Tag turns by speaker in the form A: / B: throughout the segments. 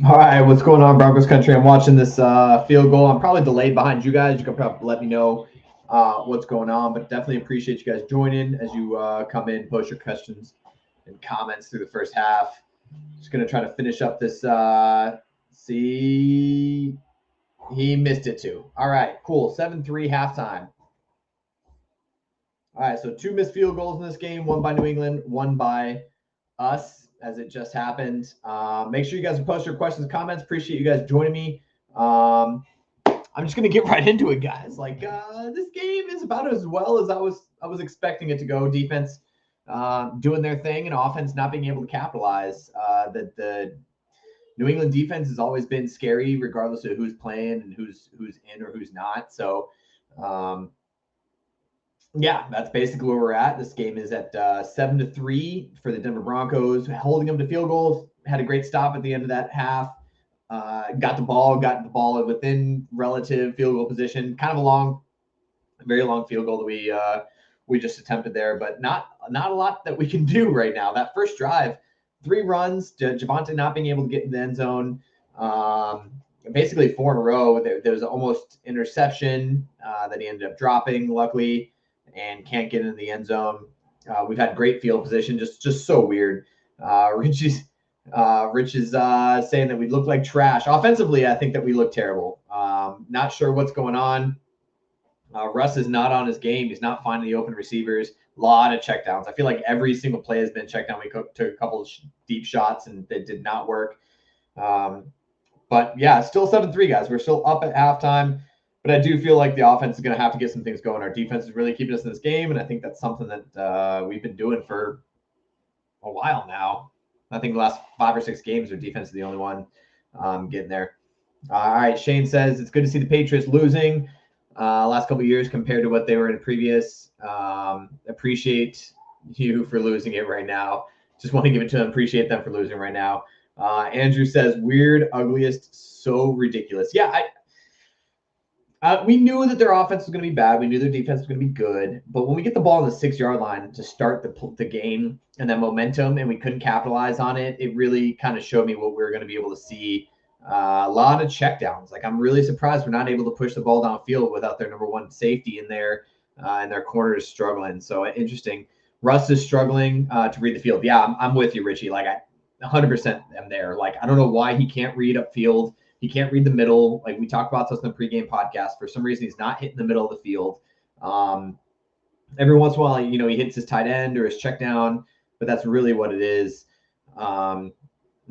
A: All right, what's going on, Broncos country? I'm watching this field goal. I'm probably delayed behind you guys. You can probably let me know what's going on, but definitely appreciate you guys joining as you come in, post your questions and comments through the first half. Just going to try to finish up this. See, he missed it too. All right, cool. 7-3 halftime. All right, so 2 missed field goals in this game, one by New England, one by us, as it just happened. Make sure you guys post your questions, comments. Appreciate you guys joining me. I'm just gonna get right into it, guys. Like this game is about as well as I was expecting it to go. Defense doing their thing, and offense not being able to capitalize. The New England defense has always been scary, regardless of who's playing and who's in or who's not. So. Yeah, that's basically where we're at. This game is at 7-3 for the Denver Broncos, holding them to field goals. Had a great stop at the end of that half. Got the ball within relative field goal position. Kind of a very long field goal that we just attempted there, but not a lot that we can do right now. That first drive, 3 runs, Javonte not being able to get in the end zone. Basically 4 in a row. There was almost interception that he ended up dropping, luckily, and can't get into the end zone. We've had great field position, just so weird. Rich is saying that we look like trash. Offensively, I think that we look terrible. Not sure what's going on. Russ is not on his game. He's not finding the open receivers. A lot of checkdowns. I feel like every single play has been checked down. We took a couple of deep shots, and they did not work. But, yeah, still 7-3, guys. We're still up at halftime. But I do feel like the offense is going to have to get some things going. Our defense is really keeping us in this game, and I think that's something that we've been doing for a while now. I think the last 5 or 6 games, our defense is the only one getting there. All right, Shane says it's good to see the Patriots losing last couple of years compared to what they were in previous. Appreciate you for losing it right now. Just want to give it to them. Appreciate them for losing right now. Andrew says weird, ugliest, so ridiculous. Yeah, we knew that their offense was going to be bad. We knew their defense was going to be good. But when we get the ball on the 6-yard line to start the game and that momentum, and we couldn't capitalize on it, it really kind of showed me what we were going to be able to see. A lot of checkdowns. Like, I'm really surprised we're not able to push the ball downfield without their number one safety in there, and their corners struggling. So interesting. Russ is struggling to read the field. Yeah, I'm with you, Richie. Like, I 100% am there. Like, I don't know why he can't read upfield. He can't read the middle. Like we talked about this in the pregame podcast. For some reason, he's not hitting the middle of the field. Every once in a while, he hits his tight end or his check down, but that's really what it is.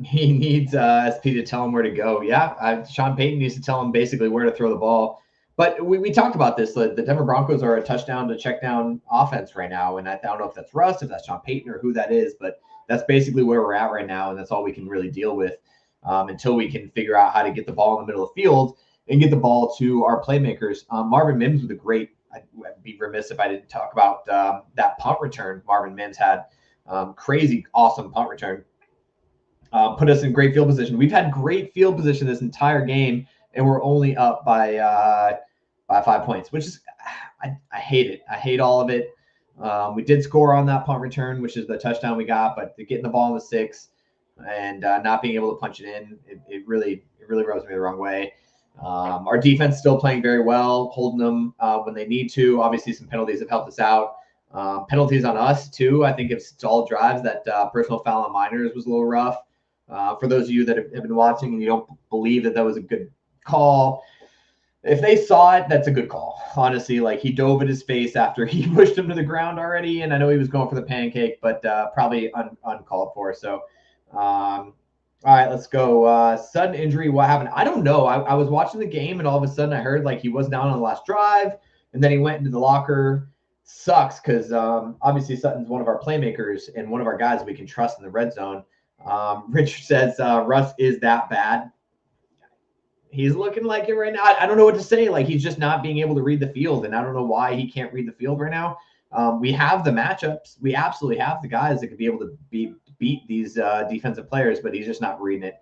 A: He needs SP to tell him where to go. Yeah, Sean Payton needs to tell him basically where to throw the ball. But we talked about this. The Denver Broncos are a touchdown to check down offense right now, and I don't know if that's Russ, if that's Sean Payton, or who that is, but that's basically where we're at right now, and that's all we can really deal with. Until we can figure out how to get the ball in the middle of the field and get the ball to our playmakers. Marvin Mims with a great – I'd be remiss if I didn't talk about that punt return Marvin Mims had. Crazy, awesome punt return. Put us in great field position. We've had great field position this entire game, and we're only up by 5 points, which is I hate it. I hate all of it. We did score on that punt return, which is the touchdown we got, but getting the ball in the 6 and not being able to punch it in, it really rubs me the wrong way. Our defense still playing very well, holding them when they need to. Obviously, some penalties have helped us out. Penalties on us, too. I think it's stalled drives. That personal foul on Miners was a little rough. For those of you that have been watching and you don't believe that was a good call, if they saw it, that's a good call. Honestly, like he dove at his face after he pushed him to the ground already, and I know he was going for the pancake, but probably uncalled for. So, all right, let's go. Sudden injury, what happened? I don't know. I was watching the game, and all of a sudden I heard like he was down on the last drive, and then he went into the locker. Sucks because obviously Sutton's one of our playmakers and one of our guys we can trust in the red zone. Richard says Russ is that bad. He's looking like it right now. I don't know what to say. Like, he's just not being able to read the field, and I don't know why he can't read the field right now. We have the matchups. We absolutely have the guys that could be able to beat these defensive players, but he's just not reading it.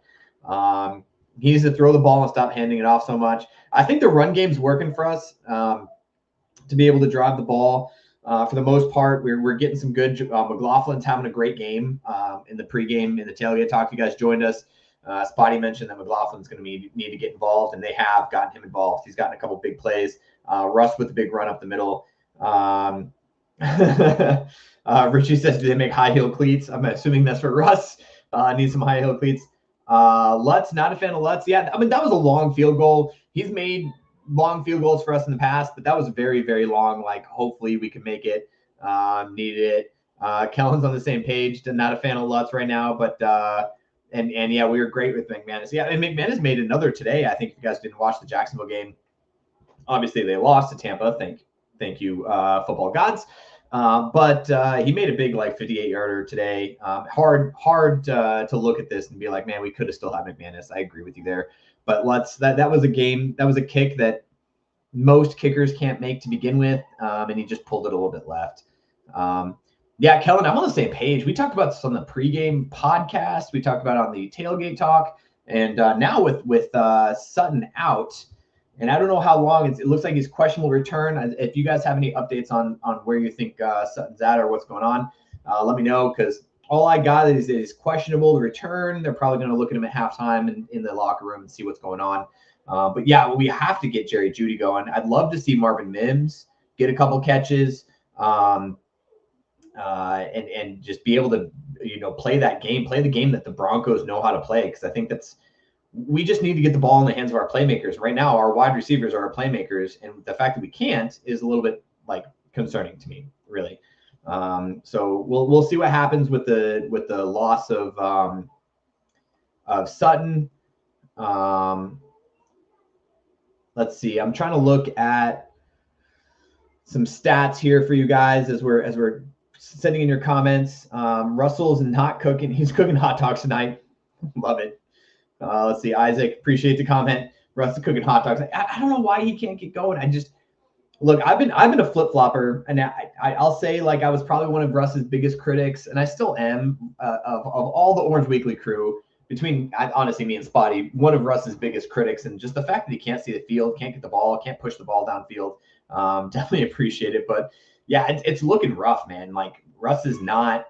A: He needs to throw the ball and stop handing it off so much. I think the run game's working for us to be able to drive the ball. For the most part, we're getting some good. McLaughlin's having a great game in the pregame, in the tailgate talk. You guys joined us. Spotty mentioned that McLaughlin's going to need to get involved, and they have gotten him involved. He's gotten a couple big plays. Russ with the big run up the middle. Richie says, do they make high heel cleats? I'm assuming that's for Russ. Needs some high heel cleats. Lutz, not a fan of Lutz. Yeah, I mean, that was a long field goal. He's made long field goals for us in the past, but that was very, very long. Like, hopefully we can make it. Needed it. Kellen's on the same page. Not a fan of Lutz right now, but and yeah, we were great with McManus. Yeah, and McManus made another today. I think if you guys didn't watch the Jacksonville game, obviously they lost to Tampa. Thank you, football gods. But he made a big 58-yarder today. Hard to look at this and be like, man, we could have still had McManus. I agree with you there. But that was a game. That was a kick that most kickers can't make to begin with, and he just pulled it a little bit left. Yeah, Kellen, I'm on the same page. We talked about this on the pregame podcast. We talked about it on the tailgate talk, and now with Sutton out. And I don't know how long it looks like he's questionable return. If you guys have any updates on where you think Sutton's at or what's going on, let me know, because all I got is questionable to return. They're probably going to look at him at halftime in the locker room and see what's going on. But yeah, we have to get Jerry Jeudy going. I'd love to see Marvin Mims get a couple catches and just be able to play the game that the Broncos know how to play, because I think we just need to get the ball in the hands of our playmakers. Right now, our wide receivers are our playmakers, and the fact that we can't is a little bit concerning to me, really. So we'll see what happens with the loss of Sutton. Let's see. I'm trying to look at some stats here for you guys as we're sending in your comments. Russell's not cooking. He's cooking hot dogs tonight. Love it. Let's see. Isaac, appreciate the comment. Russ is cooking hot dogs. I don't know why he can't get going. Look, I've been a flip-flopper, and I'll say I was probably one of Russ's biggest critics, and I still am, of all the Orange Weekly crew, between honestly me and Spotty, one of Russ's biggest critics, and just the fact that he can't see the field, can't get the ball, can't push the ball downfield, definitely appreciate it. But yeah, it's looking rough, man. Russ is not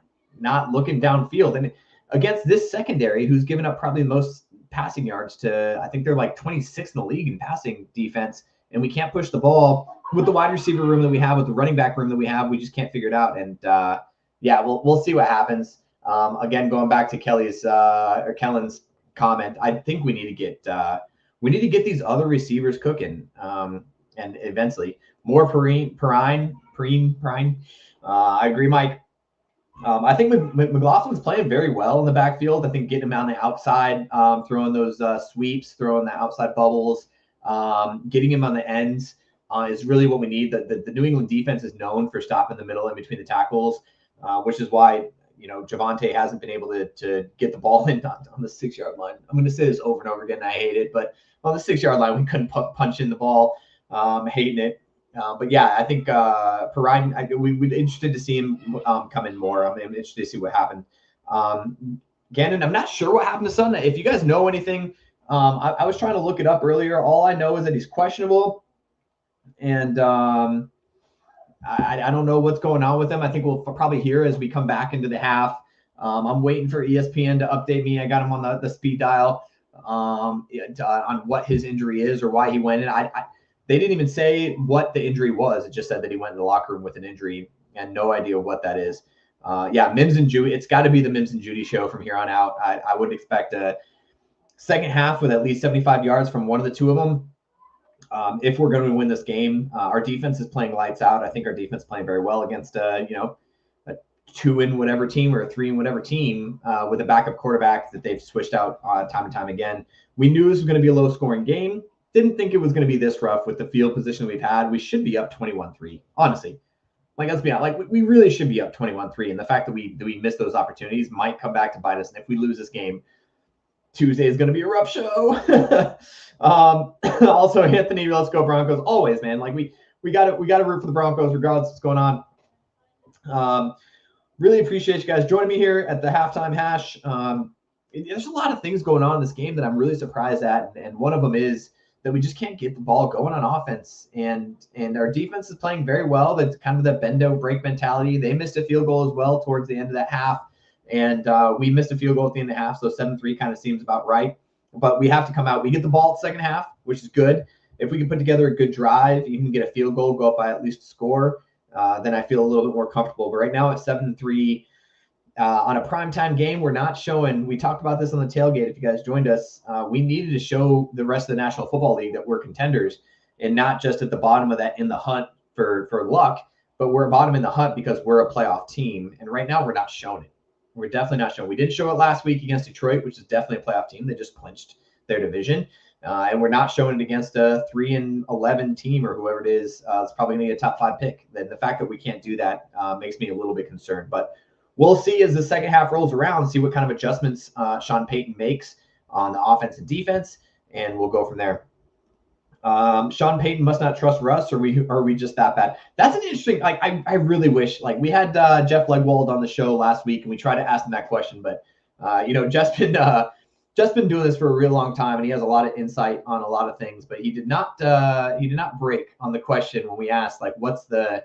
A: looking downfield, and against this secondary, who's given up probably the most passing yards I think they're 26th in the league in passing defense, and we can't push the ball with the wide receiver room that we have, with the running back room that we have. We just can't figure it out. And yeah, we'll see what happens. Again, going back to Kellen's comment, I think we need to get these other receivers cooking, and eventually more Perrine. I agree, Mike. I think McLaughlin's playing very well in the backfield. I think getting him on the outside, throwing those sweeps, throwing the outside bubbles, getting him on the ends is really what we need. The New England defense is known for stopping the middle in between the tackles, which is why Javonte hasn't been able to get the ball in on the 6-yard line. I'm going to say this over and over again. I hate it, but on the 6-yard line, we couldn't punch in the ball. Hating it. But yeah, I think Perrine, we're interested to see him come in more. I'm interested to see what happened. Gannon, I'm not sure what happened to Sutton. If you guys know anything, I was trying to look it up earlier. All I know is that he's questionable, and I don't know what's going on with him. I think we'll probably hear as we come back into the half. I'm waiting for ESPN to update me. I got him on the speed dial on what his injury is or why he went in. They didn't even say what the injury was. It just said that he went in the locker room with an injury, and no idea what that is. Yeah, Mims and Jeudy. It's got to be the Mims and Jeudy show from here on out. I would expect a second half with at least 75 yards from one of the two of them. If we're going to win this game, our defense is playing lights out. I think our defense is playing very well against a 2-in-whatever team or a 3-in-whatever team with a backup quarterback that they've switched out time and time again. We knew this was going to be a low-scoring game. Didn't think it was going to be this rough with the field position we've had. We should be up 21-3, honestly. Let's be honest. We really should be up 21-3, and the fact that we missed those opportunities might come back to bite us. And if we lose this game, Tuesday is going to be a rough show. Also, Anthony, let's go Broncos. Always, man. We got to root for the Broncos regardless of what's going on. Really appreciate you guys joining me here at the halftime hash. There's a lot of things going on in this game that I'm really surprised at, and one of them is that we just can't get the ball going on offense, and our defense is playing very well. That's kind of the bend don't break mentality. They missed a field goal as well towards the end of that half, And we missed a field goal at the end of the half, so 7-3 kind of seems about right. But we have to come out. We get the ball at the second half, which is good. If we can put together a good drive, even get a field goal, go up by at least a score, then I feel a little bit more comfortable. But right now at 7-3, on a primetime game, we're not showing. We talked about this on the tailgate. If you guys joined us, we needed to show the rest of the National Football League that we're contenders and not just at the bottom of that in the hunt for luck, but we're bottom in the hunt because we're a playoff team. And right now we're not showing it. We're definitely not showing. We did show it last week against Detroit, which is definitely a playoff team. They just clinched their division. And we're not showing it against a 3-11 team or whoever it is. It's probably going to be a top 5 pick. Then the fact that we can't do that makes me a little bit concerned. But we'll see as the second half rolls around, see what kind of adjustments Sean Payton makes on the offense and defense, and we'll go from there. Sean Payton must not trust Russ, or are we just that bad? That's an interesting. Like, I really wish. Like, we had Jeff Legwold on the show last week, and we tried to ask him that question, but Jeff's been doing this for a real long time, and he has a lot of insight on a lot of things. But he did not break on the question when we asked, like, what's the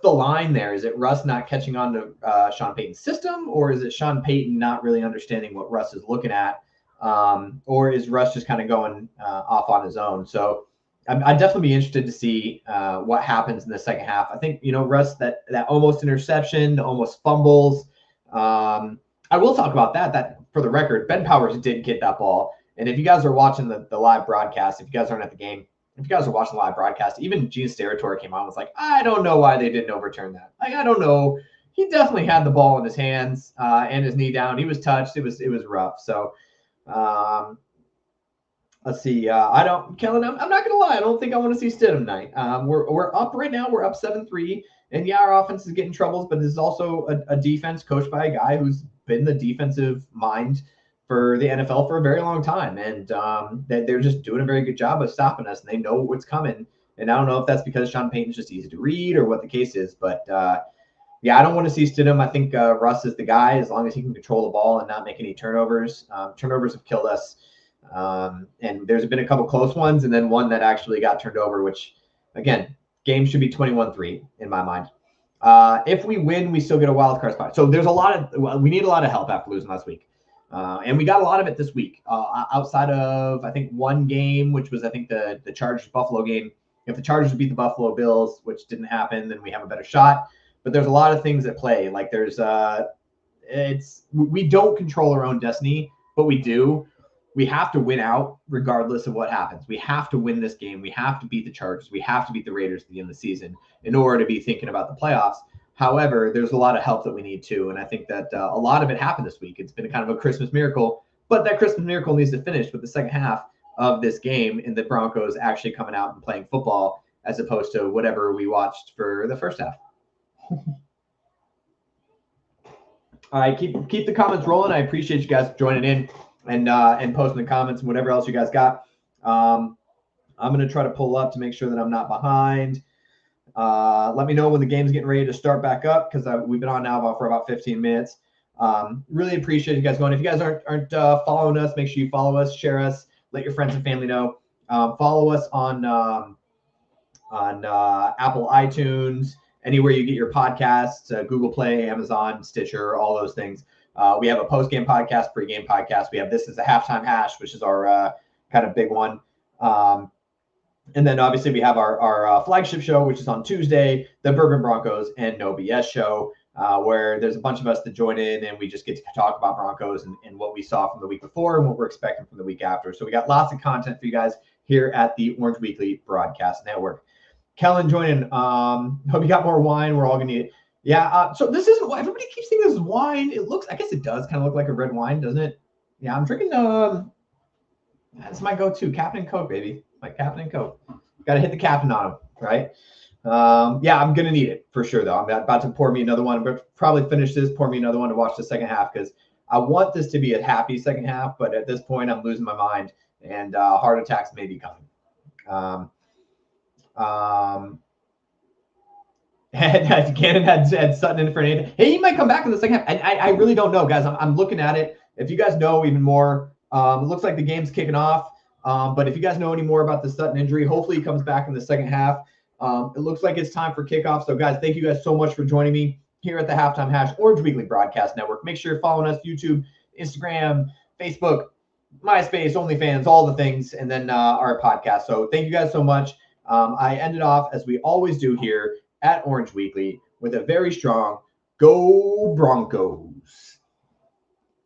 A: line there? Is it Russ not catching on to Sean Payton's system, or is it Sean Payton not really understanding what Russ is looking at? Or is Russ just kind of going off on his own? So I'd definitely be interested to see what happens in the second half. I think, Russ, that almost interception, almost fumbles. I will talk about that for the record, Ben Powers did get that ball. And if you guys are watching the live broadcast, if you guys aren't at the game, if you guys are watching the live broadcast, even Gene Steratore came on and was like, I don't know why they didn't overturn that. Like, I don't know. He definitely had the ball in his hands and his knee down. He was touched. It was rough. So, let's see. Kellen, I'm not gonna lie. I don't think I want to see Stidham tonight. We're up right now. We're up 7-3, and yeah, our offense is getting troubles, but this is also a defense coached by a guy who's been the defensive mind for the NFL for a very long time, and they're just doing a very good job of stopping us, and they know what's coming. And I don't know if that's because Sean Payton's just easy to read or what the case is, but yeah, I don't want to see Stidham. I think Russ is the guy as long as he can control the ball and not make any turnovers. Turnovers have killed us. And there's been a couple close ones and then one that actually got turned over, which, again, game should be 21-3 in my mind. If we win, we still get a wild card spot. So there's we need a lot of help after losing last week. And we got a lot of it this week outside of, I think, one game, which was, I think, the Chargers-Buffalo game. If the Chargers beat the Buffalo Bills, which didn't happen, then we have a better shot. But there's a lot of things at play. Like we don't control our own destiny, but we do. We have to win out regardless of what happens. We have to win this game. We have to beat the Chargers. We have to beat the Raiders at the end of the season in order to be thinking about the playoffs. However, there's a lot of help that we need too. And I think that a lot of it happened this week. It's been kind of a Christmas miracle, but that Christmas miracle needs to finish with the second half of this game and the Broncos actually coming out and playing football as opposed to whatever we watched for the first half. All right, keep the comments rolling. I appreciate you guys joining in and posting the comments and whatever else you guys got. I'm going to try to pull up to make sure that I'm not behind. Let me know when the game's getting ready to start back up because we've been on now for about 15 minutes. Really appreciate you guys going. If you guys aren't following us, make sure you follow us, share us, let your friends and family know. Follow us on Apple iTunes, anywhere you get your podcasts, Google Play, Amazon, Stitcher, all those things. We have a post-game podcast, pre-game podcast. We have This Is a Halftime Hash, which is our kind of big one. And then obviously we have our flagship show, which is on Tuesday, the Bourbon Broncos and No BS show, where there's a bunch of us that join in and we just get to talk about Broncos and what we saw from the week before and what we're expecting from the week after. So we got lots of content for you guys here at the Orange Weekly Broadcast Network. Kellen joining. Hope you got more wine. We're all going to need it. Yeah. So this isn't, everybody keeps thinking this is wine. It looks, I guess it does kind of look like a red wine, doesn't it? Yeah. I'm drinking, that's my go-to, Captain and Coke, baby. Like Captain and Coke. Got to hit the captain on them, right? Yeah, I'm going to need it for sure, though. I'm about to pour me another one. I'm going to probably finish this, pour me another one to watch the second half because I want this to be a happy second half, but at this point, I'm losing my mind and heart attacks may be coming. And Gannon had Sutton in for an 8. Hey, he might come back in the second half. I really don't know, guys. I'm looking at it. If you guys know even more, it looks like the game's kicking off. But if you guys know any more about the Sutton injury, hopefully he comes back in the second half. It looks like it's time for kickoff. So, guys, thank you guys so much for joining me. here at the Halftime Hash Orange Weekly Broadcast Network. Make sure you're following us YouTube, Instagram, Facebook, MySpace, OnlyFans, all the things, and then our podcast. So thank you guys so much. I ended off, as we always do here at Orange Weekly, with a very strong Go Broncos.